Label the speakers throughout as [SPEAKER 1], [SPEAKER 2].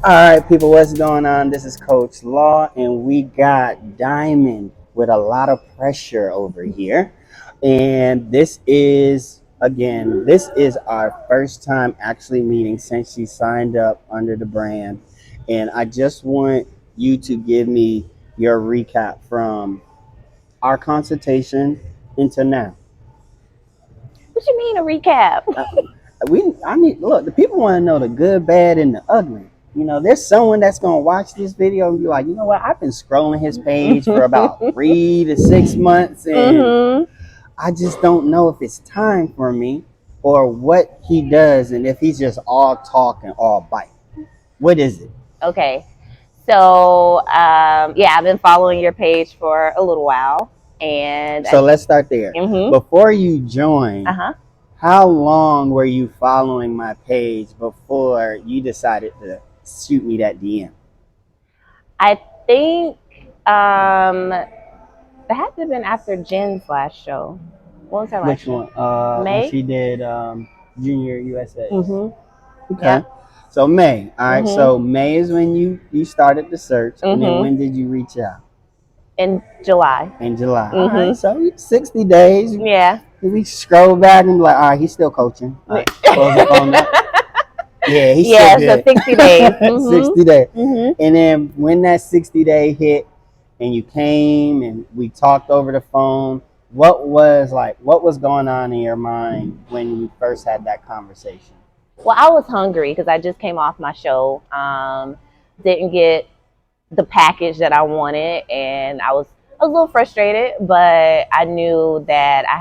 [SPEAKER 1] All right, people, what's going on? This is Coach Law, and we got Diamond with a lot of pressure over here. And this is our first time actually meeting since she signed up under the brand. And I just want you to give me your recap from our consultation into now.
[SPEAKER 2] What you mean a recap?
[SPEAKER 1] Uh, I need look. The people want to know the good, bad, and the ugly. There's someone that's gonna watch this video and be like, you know what? I've been scrolling his page for about 3 to 6 months, and
[SPEAKER 2] hmm
[SPEAKER 1] I just don't know if it's time for me or what he does, and if he's just all talk and all bite. What is it?
[SPEAKER 2] Okay. So, yeah, I've been following your page for a little while. And
[SPEAKER 1] So let's start there.
[SPEAKER 2] hmm
[SPEAKER 1] Before you joined,
[SPEAKER 2] uh-huh.
[SPEAKER 1] how long were you following my page before you decided to shoot me that DM?
[SPEAKER 2] I think that had to have been after Jen's last show. What was her last
[SPEAKER 1] Which
[SPEAKER 2] show?
[SPEAKER 1] one? When
[SPEAKER 2] May?
[SPEAKER 1] she did Junior USA.
[SPEAKER 2] Mm-hmm.
[SPEAKER 1] Okay.
[SPEAKER 2] Yep.
[SPEAKER 1] So May. All right.
[SPEAKER 2] Mm-hmm.
[SPEAKER 1] So May is when you started the search, and then
[SPEAKER 2] Mm-hmm.
[SPEAKER 1] when did you reach out?
[SPEAKER 2] In July.
[SPEAKER 1] In July. All right.
[SPEAKER 2] Mm-hmm.
[SPEAKER 1] So 60 days.
[SPEAKER 2] Yeah.
[SPEAKER 1] We scroll back and be like, all right, he's still coaching. All right. Close up on that. Yeah, he's
[SPEAKER 2] Yeah,
[SPEAKER 1] still
[SPEAKER 2] so
[SPEAKER 1] good.
[SPEAKER 2] 60 days. Mm-hmm.
[SPEAKER 1] 60 days.
[SPEAKER 2] Mm-hmm.
[SPEAKER 1] And then when that 60-day hit, and you came and we talked over the phone, what was going on in your mind when you first had that conversation?
[SPEAKER 2] Well, I was hungry because I just came off my show. Didn't get the package that I wanted, and I was a little frustrated, but I knew that I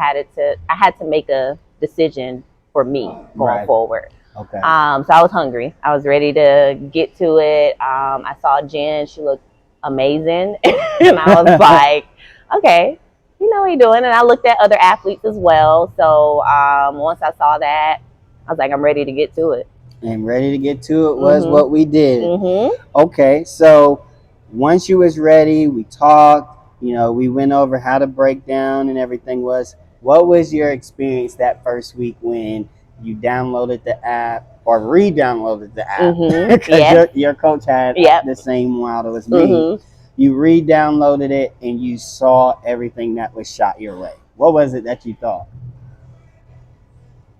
[SPEAKER 2] had to make a decision for me going
[SPEAKER 1] Right.
[SPEAKER 2] forward.
[SPEAKER 1] Okay.
[SPEAKER 2] So I was hungry. I was ready to get to it. I saw Jen; she looked amazing, and I was like, okay, you know what you're doing. And I looked at other athletes as well. So once I saw that, I was like, I'm ready to get to it.
[SPEAKER 1] And ready to get to it was
[SPEAKER 2] Mhm.
[SPEAKER 1] what we did.
[SPEAKER 2] Mhm.
[SPEAKER 1] Okay, so once you was ready, we talked, we went over how to break down and everything was. What was your experience that first week when you downloaded the app or re-downloaded the app?
[SPEAKER 2] Mhm.
[SPEAKER 1] Because
[SPEAKER 2] Yeah.
[SPEAKER 1] your coach had
[SPEAKER 2] Yep.
[SPEAKER 1] the same model as me.
[SPEAKER 2] Mhm.
[SPEAKER 1] You re-downloaded it and you saw everything that was shot your way. What was it that you thought?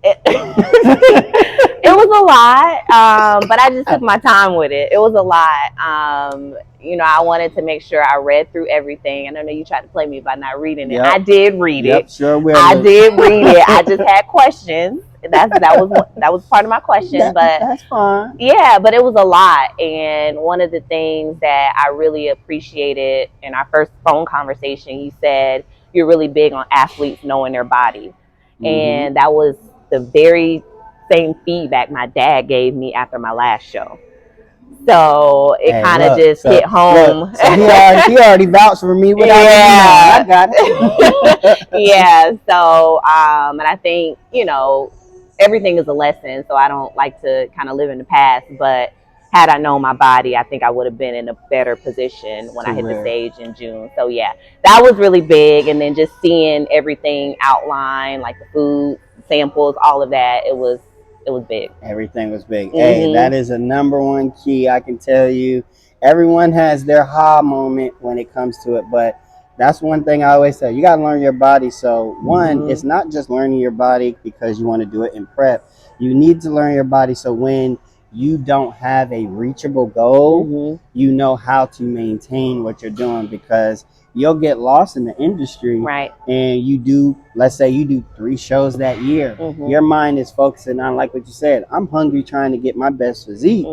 [SPEAKER 2] It, it was a lot, but I just took my time with it. It was a lot. I wanted to make sure I read through everything. And I know you tried to play me by not reading it.
[SPEAKER 1] Yep.
[SPEAKER 2] I did read
[SPEAKER 1] Yep,
[SPEAKER 2] it.
[SPEAKER 1] sure will.
[SPEAKER 2] I did read it. I just had questions. That was part of my question, but
[SPEAKER 1] That's fine.
[SPEAKER 2] yeah, but it was a lot. And one of the things that I really appreciated in our first phone conversation, you said you're really big on athletes knowing their body. And that was the very same feedback my dad gave me after my last show. So it
[SPEAKER 1] Hey,
[SPEAKER 2] kind of
[SPEAKER 1] look,
[SPEAKER 2] just hit home.
[SPEAKER 1] Look, so he already vouched for me without me knowing. I got it.
[SPEAKER 2] Yeah. So, and I think, everything is a lesson. So I don't like to kind of live in the past. But had I known my body, I think I would have been in a better position when I hit the stage in June. So, yeah, that was really big. And then just seeing everything outlined, like the food samples, all of that, it was big.
[SPEAKER 1] Everything was big. Hey, that is a number one key. I can tell you, everyone has their ha moment when it comes to it, but that's one thing I always say. You got to learn your body. So one, it's not just learning your body because you want to do it in prep. You need to learn your body so when you don't have a reachable goal, you know how to maintain what you're doing, because you'll get lost in the industry.
[SPEAKER 2] Right.
[SPEAKER 1] And let's say you do 3 shows that year. Your mind is focusing on, like what you said, I'm hungry trying to get my best physique.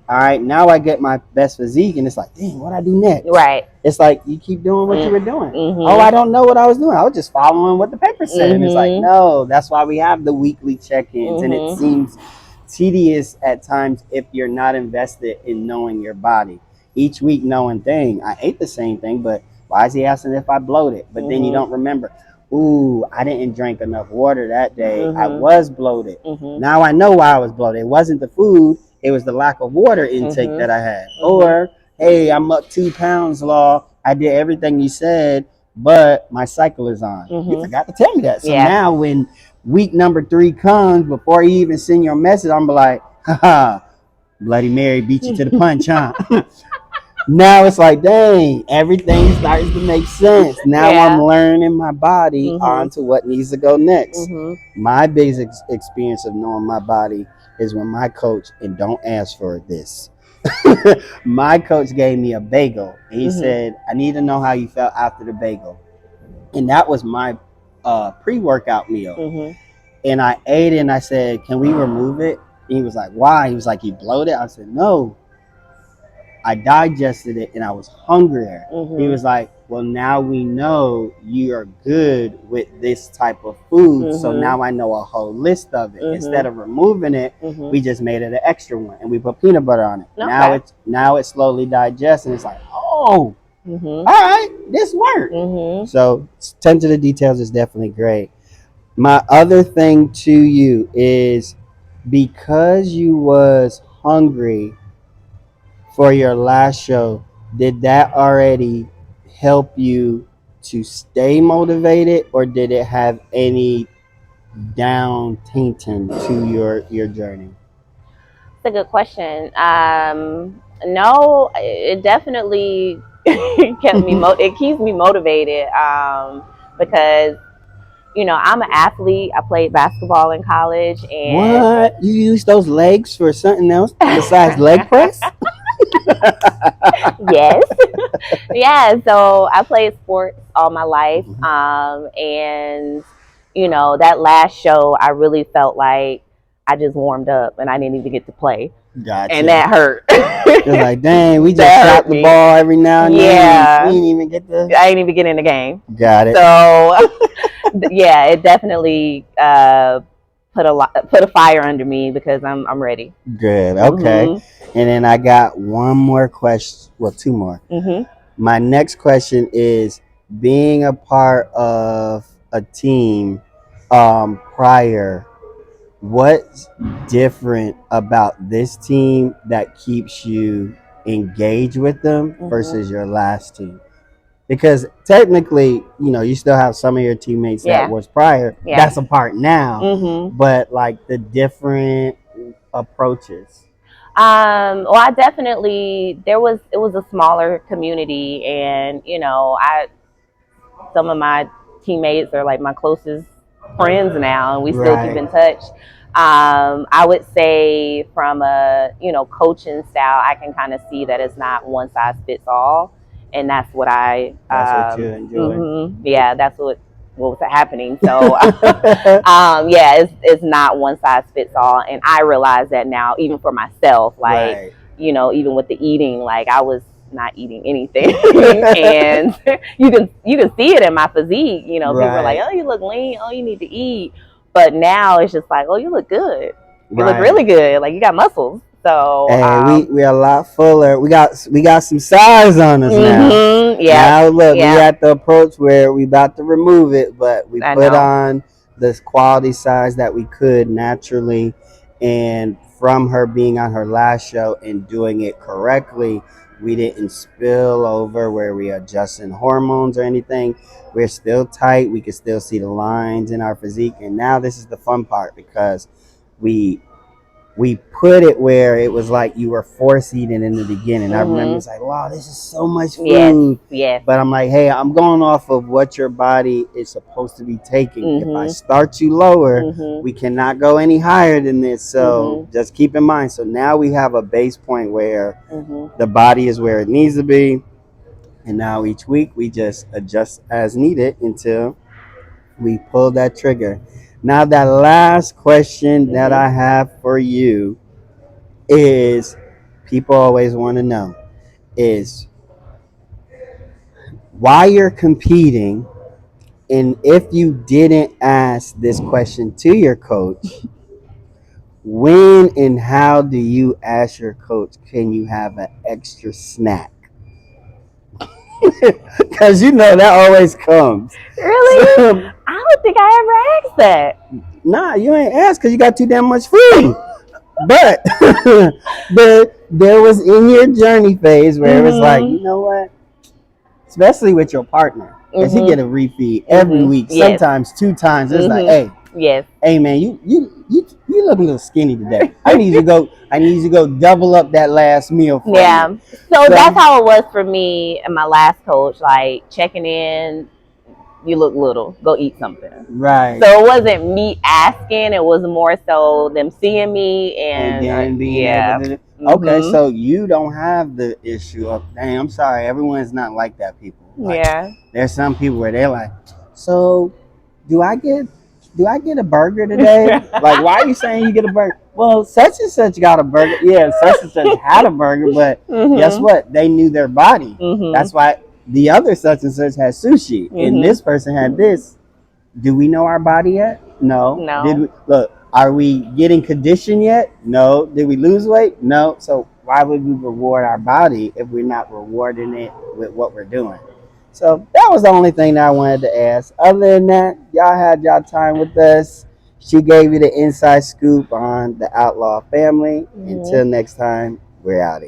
[SPEAKER 1] All right, now I get my best physique, and it's like, dang, what I do next?
[SPEAKER 2] Right.
[SPEAKER 1] It's like you keep doing what you were doing. Oh, I don't know what I was doing. I was just following what the paper said. And it's like, no, that's why we have the weekly check-ins. And it seems tedious at times if you're not invested in knowing your body. Each week knowing, dang, I ate the same thing, but why is he asking if I bloated? But then you don't remember, ooh, I didn't drink enough water that day. I was bloated. Now I know why I was bloated. It wasn't the food. It was the lack of water intake that I had. Or, hey, I'm up 2 pounds, Law. I did everything you said, but my cycle is on. You forgot to tell me that. So now when week number 3 comes, before you even send your message, I'm like, haha, Bloody Mary beat you to the punch, huh? Now it's like, dang, everything starts to make sense. Now I'm learning my body onto what needs to go next. My biggest experience of knowing my body is when my coach, and don't ask for this, my coach gave me a bagel. And he said, I need to know how you felt after the bagel. And that was my pre-workout meal. And I ate it and I said, can we remove it? And he was like, why? He was like, you bloated? I said, no. I digested it and I was hungrier. He was like, well, now we know you are good with this type of food. So now I know a whole list of it. Instead of removing it, we just made it an extra one and we put peanut butter on it. Okay. Now it's slowly digesting. It's like, oh, all right, this worked. So attention to the details is definitely great. My other thing to you is, because you was hungry for your last show, did that already help you to stay motivated, or did it have any down tainting to your journey?
[SPEAKER 2] That's a good question. No, it definitely kept me. It keeps me motivated because I'm an athlete. I played basketball in college, and
[SPEAKER 1] what, you use those legs for something else besides leg press?
[SPEAKER 2] Yes. Yeah, so I played sports all my life, and that last show I really felt like I just warmed up and I didn't even get to play.
[SPEAKER 1] Gotcha.
[SPEAKER 2] And that hurt.
[SPEAKER 1] It's like, dang, we just shot the ball every now and then. Yeah, we didn't even get I
[SPEAKER 2] didn't even get in the game.
[SPEAKER 1] Got it.
[SPEAKER 2] So yeah, it definitely put a fire under me because I'm ready.
[SPEAKER 1] Good. Okay. And then I got one more question. Well, two more. My next question is, being a part of a team prior, what's different about this team that keeps you engaged with them versus your last team? Because technically, you still have some of your teammates that was prior. That's a part now. But like the different approaches.
[SPEAKER 2] Well, I definitely, it was a smaller community, and some of my teammates are like my closest friends now, and we still keep in touch. I would say from a coaching style, I can kind of see that it's not one size fits all, and that's what
[SPEAKER 1] that's what you enjoy.
[SPEAKER 2] Yeah, that's what was happening. So it's not one size fits all, and I realize that now, even for myself, like even with the eating, like I was not eating anything and you can see it in my physique. People are like, oh, you look lean, oh, you need to eat. But now it's just like, oh, you look good, you look really good, like you got muscles. So
[SPEAKER 1] we're a lot fuller. We got some size on us now. Now look, we at the approach where we about to remove it, but we put on this quality size that we could naturally. And from her being on her last show and doing it correctly, we didn't spill over where we adjusting hormones or anything. We're still tight. We can still see the lines in our physique. And now this is the fun part, because we put it where it was like you were force eating in the beginning. I remember it's like, wow, this is so much food.
[SPEAKER 2] Yes.
[SPEAKER 1] But I'm like, hey, I'm going off of what your body is supposed to be taking. If I start you lower, we cannot go any higher than this. So just keep in mind. So now we have a base point where the body is where it needs to be. And now each week we just adjust as needed until we pull that trigger. Now, that last question that I have for you is, people always want to know, is why you're competing. And if you didn't ask this question to your coach, when and how do you ask your coach, can you have an extra snack? Because that always comes.
[SPEAKER 2] Really? So, I don't think I ever asked that.
[SPEAKER 1] Nah, you ain't asked because you got too damn much food. But there was in your journey phase where it was like, you know what? Especially with your partner, because he get a refeed every week, sometimes 2 times. It's like, hey,
[SPEAKER 2] Yes.
[SPEAKER 1] Hey man, you look a little skinny today. I need you to go double up that last meal for
[SPEAKER 2] Yeah.
[SPEAKER 1] me.
[SPEAKER 2] So that's how it was for me and my last coach. Like checking in, you look little, go eat something.
[SPEAKER 1] Right.
[SPEAKER 2] So it wasn't me asking; it was more so them seeing me
[SPEAKER 1] And
[SPEAKER 2] and
[SPEAKER 1] then being
[SPEAKER 2] yeah.
[SPEAKER 1] able to. Okay, so you don't have the issue of, dang, I'm sorry, everyone's not like that. People, like,
[SPEAKER 2] Yeah.
[SPEAKER 1] there's some people where they're like, so do I get a burger today? Like, why are you saying you get a burger? Well, such and such got a burger. Yeah, such and such had a burger, but guess what? They knew their body. That's why the other such and such had sushi, and this person had this. Do we know our body yet? No.
[SPEAKER 2] No.
[SPEAKER 1] Did we look? Are we getting conditioned yet? No. Did we lose weight? No. So why would we reward our body if we're not rewarding it with what we're doing? So that was the only thing that I wanted to ask. Other than that, y'all had y'all time with us. She gave you the inside scoop on the Outlaw family. Until next time, we're out.